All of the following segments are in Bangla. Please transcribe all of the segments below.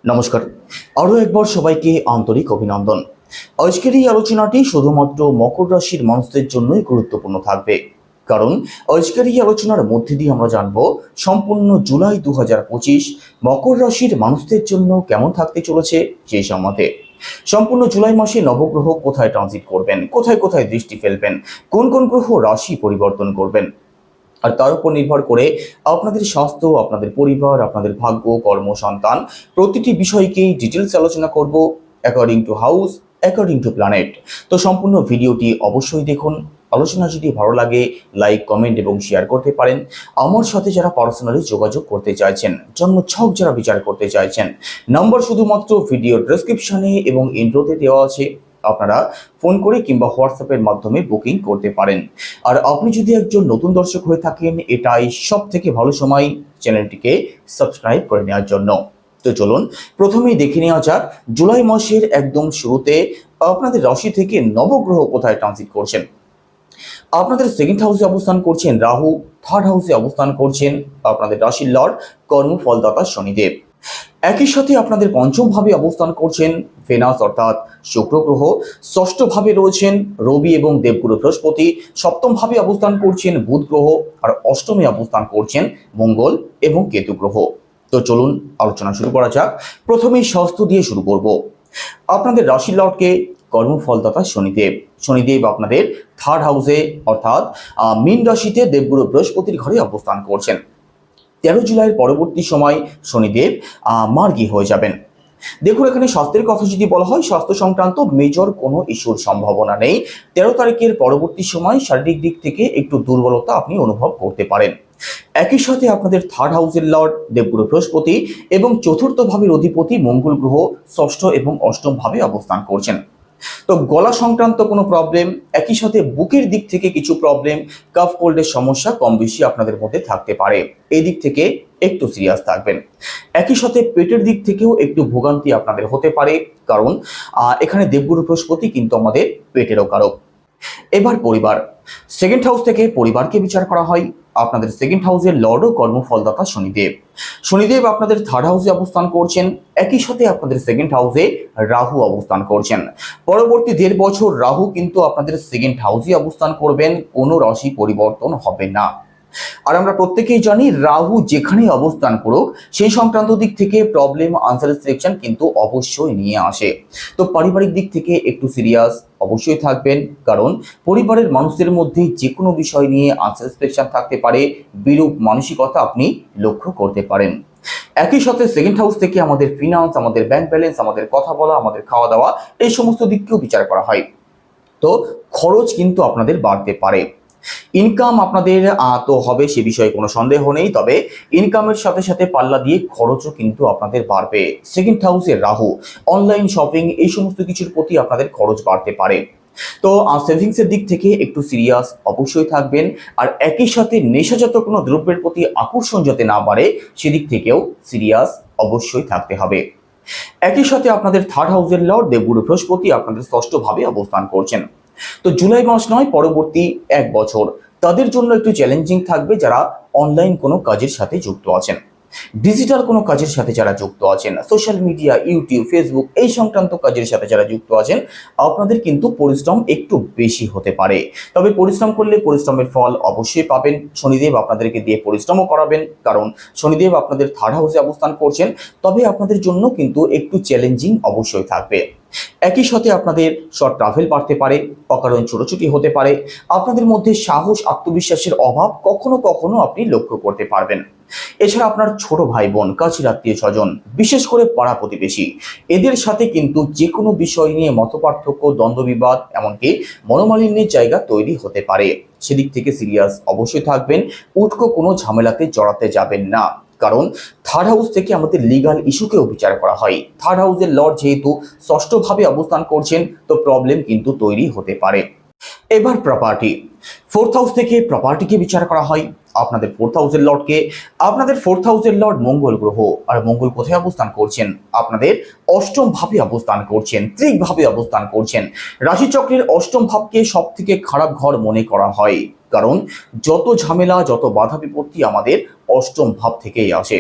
নমস্কার। আরও একবার সবাইকে আন্তরিক অভিনন্দন। আজকের এই আলোচনাটি শুধুমাত্র মকর রাশির মানুষদের জন্যই গুরুত্বপূর্ণ থাকবে, কারণ আজকের এই আলোচনার মধ্যে দিয়ে আমরা জানব সম্পূর্ণ জুলাই 2025 মকর রাশির মানুষদের জন্য কেমন থাকতে চলেছে সেই সম্বন্ধে। সম্পূর্ণ জুলাই মাসে নবগ্রহ কোথায় ট্রানজিট করবেন, কোথায় কোথায় দৃষ্টি ফেলবেন, কোন কোন গ্রহ রাশি পরিবর্তন করবেন, আর তার উপর নির্ভর করে আপনাদের স্বাস্থ্য, আপনাদের পরিবার, আপনাদের ভাগ্য, কর্ম, সন্তান প্রতিটি বিষয়কেই ডিটেলস আলোচনা করব according to house, according to planet. তো সম্পূর্ণ ভিডিওটি অবশ্যই দেখুন। আলোচনা যদি ভালো লাগে লাইক, কমেন্ট এবং শেয়ার করতে পারেন। আমার সাথে যারা পার্সোনালি যোগাযোগ করতে চাইছেন, জন্মছক যারা বিচার করতে চাইছেন, নাম্বার শুধুমাত্র ভিডিও ডেসক্রিপশনে এবং ইন্ট্রোতে দেওয়া আছে। আপনারা ফোন করে কিংবা হোয়াটসঅ্যাপের মাধ্যমে বুকিং করতে পারেন। আর আপনি যদি একজন নতুন দর্শক হয়ে থাকেন, এটাই সব থেকে ভালো সময় চ্যানেলটিকে সাবস্ক্রাইব করে নেওয়ার জন্য। তো চলুন প্রথমেই দেখে নেওয়া যাক জুলাই মাসের একদম শুরুতে আপনাদের রাশি থেকে নবগ্রহ কোথায় ট্রানজিট করছেন। আপনাদের সেকেন্ড হাউসে অবস্থান করছেন রাহু, থার্ড হাউসে অবস্থান করছেন আপনাদের রাশির লর্ড কর্মফলদাতা শনিদেব। একই সাথে আপনাদের পঞ্চম ভাবে অবস্থান করছেন ভেনাস অর্থাৎ শুক্র গ্রহ, ষষ্ঠ ভাবে রয়েছেন রবি এবং দেবগুরু বৃহস্পতি, সপ্তম ভাবে অবস্থান করছেন বুধ গ্রহ, আর অষ্টমে অবস্থান করছেন মঙ্গল এবং কেতু গ্রহ। তো চলুন আলোচনা শুরু করা যাক। প্রথমেই স্বাস্থ্য দিয়ে শুরু করব। আপনাদের রাশির লর্ডকে কর্মফলদাতা শনিদেব। শনিদেব আপনাদের থার্ড হাউসে অর্থাৎ মীন রাশিতে দেবগুরু বৃহস্পতির ঘরে অবস্থান করছেন। 13 জুলাইয়ের পরবর্তী সময় শনিদেব মার্গী হয়ে যাবেন। দেখুন, এখানে স্বাস্থ্যের কথা যদি বলা হয়, স্বাস্থ্য সংক্রান্ত মেজর কোনো ইস্যুর সম্ভাবনা নেই। 13 তারিখের পরবর্তী সময় শারীরিক দিক থেকে একটু দুর্বলতা আপনি অনুভব করতে পারেন। একই সাথে আপনাদের থার্ড হাউসের লর্ড দেবগুরু বৃহস্পতি এবং চতুর্থ ভাবের অধিপতি মঙ্গল গ্রহ ষষ্ঠ এবং অষ্টম ভাবে অবস্থান করছেন। তো গলা সংক্রান্ত কোনো প্রবলেম, একই সাথে বুকের দিক থেকে কিছু প্রবলেম, কাফ কোল্ডের সমস্যা কম বেশি আপনাদের মধ্যে থাকতে পারে। এই দিক থেকে একটু সিরিয়াস থাকবেন। একই সাথে পেটের দিক থেকেও একটু ভোগান্তি আপনাদের হতে পারে, কারণ এখানে দেবগুরু বৃহস্পতি কিন্তু আমাদের পেটেরও কারক। এবার পরিবার, সেকেন্ড হাউস থেকে পরিবারকে বিচার করা হয়। আপনাদের সেকেন্ড হাউসের লর্ড ও কর্মফলদাতা শনিদেব। শনিদেব আপনাদের থার্ড হাউসে অবস্থান করছেন। একই সাথে আপনাদের সেকেন্ড হাউসে রাহু অবস্থান করছেন। পরবর্তী 1.5 বছর রাহু কিন্তু আপনাদের সেকেন্ড হাউসে অবস্থান করবেন, কোনো রাশি পরিবর্তন হবে না। আর আমরা প্রত্যেকেই জানি রাহু যেখানে অবস্থান করুক সেই সংক্রান্ত দিক থেকে প্রবলেম, আনস্যাটিসফ্যাকশন কিন্তু অবশ্যই নিয়ে আসে। তো পারিবারিক দিক থেকে একটু সিরিয়াস অবশ্যই থাকবেন, কারণ পরিবারের মানুষদের মধ্যে যে কোনো বিষয় নিয়ে আনস্যাটিসফ্যাকশন থাকতে পারে, বিরূপ মানসিকতা আপনি লক্ষ্য করতে পারেন। একই সাথে সেকেন্ড হাউস থেকে আমাদের ফিনান্স, আমাদের ব্যাংক ব্যালেন্স, আমাদের কথা বলা, আমাদের খাওয়া দাওয়া, এই সমস্ত দিককেও বিচার করা হয়। তো খরচ কিন্তু আপনাদের বাড়তে পারে। ইনকাম আপনাদের তো হবে, সে বিষয়ে কোনো সন্দেহ নেই, তবে ইনকামের সাথে সাথে পাল্লা দিয়ে খরচও কিন্তু আপনাদের বাড়বে। সেকেন্ড হাউসে রাহু, অনলাইন শপিং, এই সমস্ত কিছুর প্রতি আপনাদের খরচ বাড়তে পারে। তো সেভিংসের দিক থেকে একটু সিরিয়াস অবশ্যই থাকবেন। আর একই সাথে নেশাজাত কোনো দ্রব্যের প্রতি আকর্ষণ যাতে না বাড়ে সেদিক থেকেও সিরিয়াস অবশ্যই থাকতে হবে। একই সাথে আপনাদের থার্ড হাউসের লর্ড দেবগুরু বৃহস্পতি আপনাদের ষষ্ঠ ভাবে অবস্থান করছেন। তো জুলাই মাস নয়, পরবর্তী 1 বছর তাদের জন্য একটু চ্যালেঞ্জিং থাকবে যারা অনলাইন কোনো কাজের সাথে যুক্ত আছেন, ডিজিটাল কোনো কাজের সাথে যারা যুক্ত আছেন, সোশ্যাল মিডিয়া, ইউটিউব, ফেসবুক, এই সংক্রান্ত কাজের সাথে যারা যুক্ত আছেন, আপনাদের কিন্তু পরিশ্রম একটু বেশি হতে পারে। তবে পরিশ্রম করলে পরিশ্রমের ফল অবশ্যই পাবেন। শনিদেব আপনাদেরকে দিয়ে পরিশ্রমও করাবেন, কারণ শনিদেব আপনাদের থার্ড হাউসে অবস্থান করছেন। তবে আপনাদের জন্য কিন্তু একটু চ্যালেঞ্জিং অবশ্যই থাকবে। একই সাথে আপনাদের শর্ট ট্রাভেল বাড়তে পারে, অকারণ ছোটাছুটি হতে পারে। আপনাদের মধ্যে সাহস, আত্মবিশ্বাসের অভাব কখনো কখনো আপনি লক্ষ্য করতে পারবেন। এছাড়া আপনার ছোট ভাই বোন, কাছের আত্মীয় স্বজন, বিশেষ করে পাড়া প্রতিবেশী, এদের সাথে কিন্তু যে কোনো বিষয় নিয়ে মতপার্থক্য, দ্বন্দ্ববিবাদ, এমনকি মনোমালিন্যের জায়গা তৈরি হতে পারে। সেদিক থেকে সিরিয়াস অবশ্যই থাকবেন। উটকো কোনো ঝামেলাতে জড়াতে যাবেন না, কারণ থার্ড হাউস থেকে আমাদের লিগাল ইস্যুকেও বিচার করা হয়। থার্ড হাউসের লর্ড যেহেতু ষষ্ঠ ভাবে অবস্থান করছেন, তো প্রবলেম কিন্তু তৈরি হতে পারে। এবার প্রপার্টি, ফোর্থ হাউস থেকে প্রপার্টিকে বিচার করা হয়। আপনাদের ফোর্থ হাউসের লর্ডকে, আপনাদের ফোর্থ হাউসের লর্ড মঙ্গল গ্রহ। আর মঙ্গল কোথায় অবস্থান করছেন? আপনাদের অষ্টম ভাবে অবস্থান করছেন, ত্রিক ভাবে অবস্থান করছেন। রাশিচক্রের অষ্টম ভাবকে সব থেকে খারাপ ঘর মনে করা হয়, কারণ যত ঝামেলা, যত বাধা বিপত্তি আমাদের অষ্টম ভাব থেকেই আসে।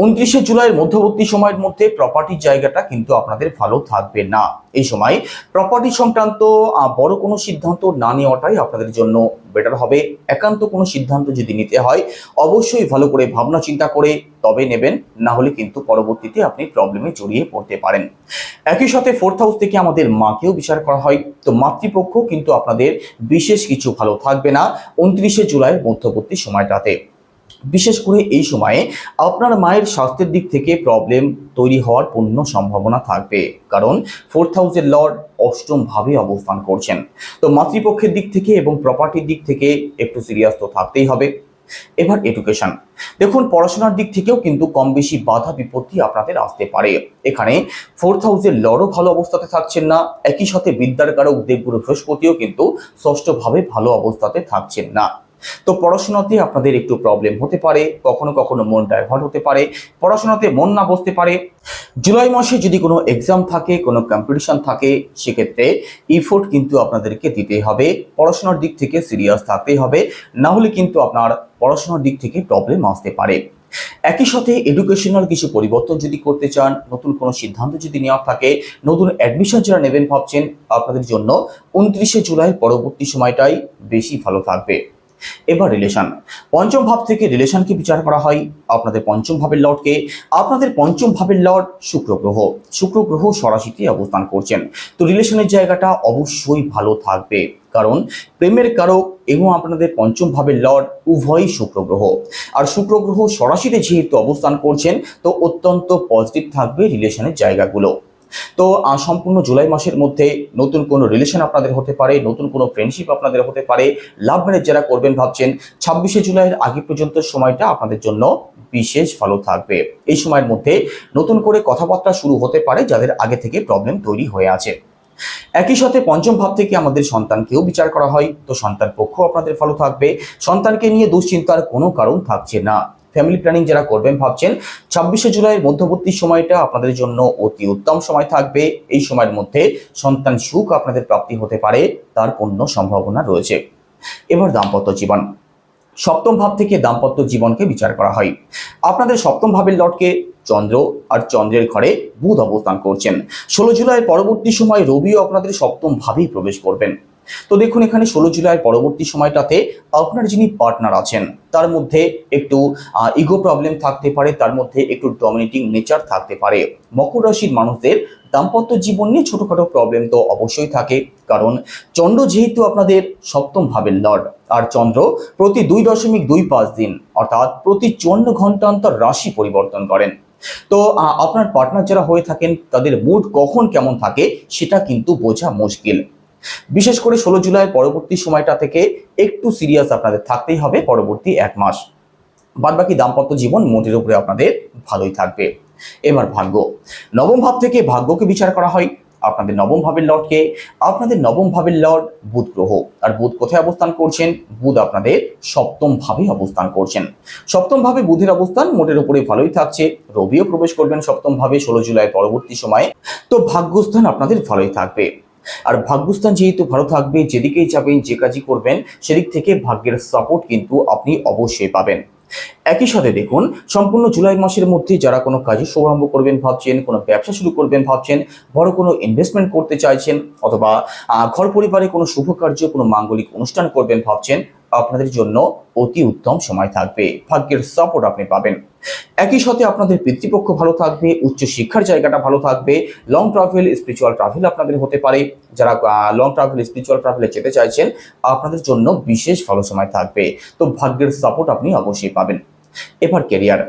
29শে জুলাইয়ের মধ্যবর্তী সময়ের মধ্যে প্রপার্টির জায়গাটা কিন্তু আপনাদের ভালো থাকবে না। এই সময় প্রপার্টি সংক্রান্ত বড় কোনো সিদ্ধান্ত না নেওয়াটাই আপনাদের জন্য বেটার হবে। একান্ত কোনো সিদ্ধান্ত যদি নিতে হয় অবশ্যই ভালো করে ভাবনা চিন্তা করে তবে নেবেন, না হলে কিন্তু পরবর্তীতে আপনি প্রবলেমে জড়িয়ে পড়তে পারেন। একই সাথে 4th হাউস থেকে আমাদের মাকেও বিচার করা হয়, তো মাতৃপক্ষ কিন্তু আপনাদের বিশেষ কিছু ভালো থাকবে না 29শে জুলাইয়ের মধ্যবর্তী সময়টাতে। বিশেষ করে এই সময়ে আপনার মায়ের স্বাস্থ্যের দিক থেকে প্রবলেম তৈরি হওয়ার পূর্ণ সম্ভাবনা থাকবে, কারণ 4th হাউসের লর্ড অষ্টম ভাবে অবস্থান করছেন। তো মাতৃপক্ষের দিক থেকে এবং প্রপার্টির দিক থেকে একটু সিরিয়াস তো থাকতেই হবে। এবার এডুকেশন, দেখুন পড়াশোনার দিক থেকেও কিন্তু কম বেশি বাধা বিপত্তি আপনাদের আসতে পারে। এখানে 4th হাউসের লর্ডও ভালো অবস্থাতে থাকছেন না, একই সাথে বিদ্যার কারক দেবগুরু বৃহস্পতিও কিন্তু ষষ্ঠভাবে ভালো অবস্থাতে থাকছেন না। তো পড়াশোনাতে আপনাদের একটু প্রবলেম হতে পারে, কখনো কখনো মন ডাইভার্ট হতে পারে, পড়াশোনাতে মন না বসতে পারে। জুলাই মাসে যদি কোনো এক্সাম থাকে, কোনো কম্পিটিশন থাকে, সেক্ষেত্রে এফোর্ট কিন্তু আপনাদেরকে দিতেই হবে, পড়াশোনার দিক থেকে সিরিয়াস থাকতেই হবে, না হলে কিন্তু আপনার পড়াশোনার দিক থেকে প্রবলেম আসতে পারে। একই সাথে এডুকেশনাল কিছু পরিবর্তন যদি করতে চান, নতুন কোনো সিদ্ধান্ত যদি নেওয়া থাকে, নতুন অ্যাডমিশন যারা নেবেন ভাবছেন, আপনাদের জন্য 29শে জুলাই পরবর্তী সময়টাই বেশি ভালো থাকবে। এবার রিলেশন, পঞ্চম ভাব থেকে রিলেশনকে বিচার করা হয়। আপনাদের পঞ্চম ভাবের লর্ডকে, আপনাদের পঞ্চম ভাবের লর্ড শুক্র গ্রহ সরাসরি অবস্থান করছেন। তো রিলেশনের জায়গাটা অবশ্যই ভালো থাকবে, কারণ প্রেমের কারক এবং আপনাদের পঞ্চম ভাবের লর্ড উভয়ই শুক্র গ্রহ, আর শুক্র গ্রহ সরাসরি যেহেতু অবস্থান করছেন, তো অত্যন্ত পজিটিভ থাকবে রিলেশনের জায়গাগুলো। তো সম্পূর্ণ জুলাই মাসের মধ্যে নতুন কোনো রিলেশন আপনাদের হতে পারে, নতুন কোনো ফ্রেন্ডশিপ আপনাদের হতে পারে। লাভ ম্যারেজ যারা করবেন ভাবছেন, 26শে জুলাইয়ের আগে পর্যন্ত সময়টা আপনাদের জন্য বিশেষ ভালো থাকবে। এই সময়ের মধ্যে নতুন করে কথাবার্তা শুরু হতে পারে যাদের আগে থেকে প্রবলেম তৈরি হয়ে আছে। একই সাথে পঞ্চম ভাব থেকে আমাদের সন্তানকেও বিচার করা হয়, তো সন্তান পক্ষ আপনাদের ভালো থাকবে, সন্তানকে নিয়ে দুশ্চিন্তার কোনো কারণ থাকছে না। ফ্যামিলি প্ল্যানিং যারা করবেন ভাবছেন, 26শে জুলাইয়ের মধ্যবর্তী সময়টা আপনাদের জন্য অতি উত্তম সময় থাকবে। এই সময়ের মধ্যে সন্তান সুখ আপনাদের প্রাপ্তি হতে পারে, তার পূর্ণ সম্ভাবনা রয়েছে। এবার দাম্পত্য জীবন, সপ্তম ভাব থেকে দাম্পত্য জীবনকে বিচার করা হয়। আপনাদের সপ্তম ভাবের লর্ডকে চন্দ্র, আর চন্দ্রের ঘরে বুধ অবস্থান করছেন। 16 জুলাইয়ের পরবর্তী সময় রবিও আপনাদের সপ্তম ভাবেই প্রবেশ করবেন। তো দেখুন এখানে 16 জুলাইয়ের পরবর্তী সময়টাতে আপনার যিনি পার্টনার আছেন তার মধ্যে একটু ইগো প্রবলেম থাকতে পারে, তার মধ্যে একটু ডমিনেটিং নেচার থাকতে পারে। মকর রাশির মানুষদের দাম্পত্য জীবন নিয়ে ছোটখাটো প্রবলেম তো অবশ্যই থাকে, কারণ চন্দ্র যেহেতু আপনাদের সপ্তম ভাবের লর্ড, আর চন্দ্র প্রতি 2.25 দিন অর্থাৎ প্রতি 54 ঘন্টা অন্তর রাশি পরিবর্তন করেন। তো আপনার পার্টনার যারা হয়ে থাকেন তাদের মুড কখন কেমন থাকে সেটা কিন্তু বোঝা মুশকিল। বিশেষ করে 16 জুলাইয়ের পরবর্তী সময়টা থেকে একটু সিরিয়াস আপনাদের থাকতেই হবে পরবর্তী 1 মাস। বাদবাকি দাম্পত্য জীবন মোটের উপরে আপনাদের ভালোই থাকবে। এবার ভাগ্য, নবম ভাব থেকে ভাগ্যকে বিচার করা হয়। আপনাদের নবম ভাবের লর্ডকে, আপনাদের নবম ভাবের লর্ড বুধ গ্রহ, আর বুধ কোথায় অবস্থান করছেন? বুধ আপনাদের সপ্তম ভাবে অবস্থান করছেন। সপ্তম ভাবে বুধের অবস্থান মোটের উপরে ভালোই থাকছে। রবিও প্রবেশ করবেন সপ্তম ভাবে 16 জুলাই পরবর্তী সময়ে। তো ভাগ্যস্থান আপনাদের ভালোই থাকবে, আর ভাগ্যস্থান যেহেতু ভালো থাকবে, যেদিকেই যাবেন যে কাজই করবেন সেদিক থেকে ভাগ্যের সাপোর্ট কিন্তু আপনি অবশ্যই পাবেন। একই সাথে দেখুন সম্পূর্ণ জুলাই মাসের মধ্যে যারা কোনো কাজে শুভারম্ভ করবেন ভাবছেন, কোনো ব্যবসা শুরু করবেন ভাবছেন, বড় কোনো ইনভেস্টমেন্ট করতে চাইছেন, অথবা ঘর পরিবারে কোনো শুভ কার্য, কোনো মাঙ্গলিক অনুষ্ঠান করবেন ভাবছেন, আপনাদের জন্য অতি উত্তম সময় থাকবে, ভাগ্যের সাপোর্ট আপনি পাবেন। একই সাথে আপনাদের পিতৃপক্ষ ভালো থাকবে, উচ্চ শিক্ষার জায়গাটা ভালো থাকবে, লং ট্রাভেল, স্পিরিচুয়াল ট্রাভেল আপনাদের হতে পারে। যারা লং ট্রাভেল, স্পিরিচুয়াল ট্রাভেলে যেতে চাইছেন আপনাদের জন্য বিশেষ ভালো সময় থাকবে। তো ভাগ্যের সাপোর্ট আপনি অবশ্যই পাবেন। এবার কেরিয়ার,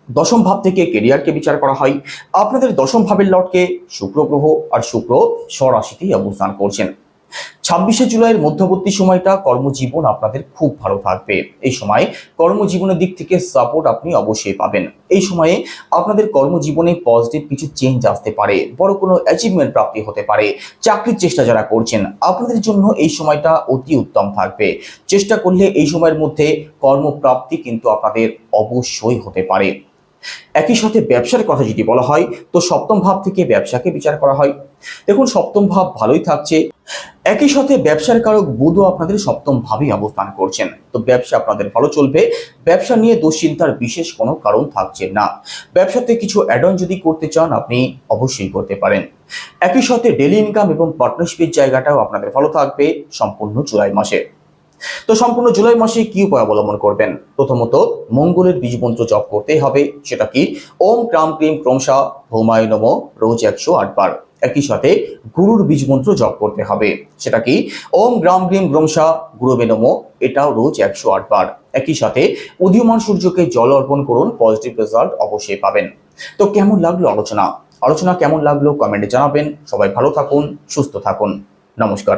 দশম ভাব থেকে কেরিয়ারকে বিচার করা হয়। আপনাদের দশম ভাবের লর্ডকে শুক্র গ্রহ, আর শুক্র স্বরাশিতেই অবস্থান করছেন। 26শে জুলাইয়ের মধ্যবর্তী সময়টা কর্মজীবন আপনাদের খুব ভালো থাকবে। এই সময় কর্মজীবনের দিক থেকে সাপোর্ট আপনি অবশ্যই পাবেন। এই সময়ে আপনাদের কর্মজীবনে পজিটিভ কিছু চেঞ্জ আসতে পারে, বড় কোনো অ্যাচিভমেন্ট প্রাপ্তি হতে পারে। চাকরির চেষ্টা যারা করছেন আপনাদের জন্য এই সময়টা অতি উত্তম থাকবে। চেষ্টা করলে এই সময়ের মধ্যে কর্মপ্রাপ্তি কিন্তু আপনাদের অবশ্যই হতে পারে। একই সাথে ব্যবসার কথা যদি বলা হয়, তো সপ্তম ভাব থেকে ব্যবসাকে বিচার করা হয়। দেখুন সপ্তম ভাব ভালোই থাকছে, একই সাথে ব্যবসার কারক বুধও আপনাদের সপ্তম ভাবে অবস্থান করছেন, তো ব্যবসা আপনাদের ভালো চলবে। ব্যবসা নিয়ে দুশ্চিন্তার বিশেষ কোনো কারণ থাকছে না। ব্যবসাতে কিছু অ্যাড অন যদি করতে চান আপনি অবশ্যই করতে পারেন। একই সাথে ডেলি ইনকাম এবং পার্টনারশিপের জায়গাটাও আপনাদের ভালো থাকবে সম্পূর্ণ জুলাই মাসে। তো সম্পূর্ণ জুলাই মাসে কি উপায় অবলম্বন করবেন? প্রথমত মঙ্গলের বীজ মন্ত্র জপ করতে হবে, সেটা কি ওম ক্রাম ক্রিম ক্রমশা ভৌমায় নমঃ, রোজ 108 বার। একই সাথে গুরুর বীজ মন্ত্র জপ করতে হবে, সেটা কি ওম গ্রাম গ্রিম গ্রমশা গুরুবে নমঃ, এটাও রোজ 108 বার। একই সাথে উদীয়মান সূর্যকে জল অর্পণ করুন, পজিটিভ রেজাল্ট অবশ্যই পাবেন। তো কেমন লাগলো আলোচনা? কেমন লাগলো কমেন্টে জানাবেন। সবাই ভালো থাকুন, সুস্থ থাকুন। নমস্কার।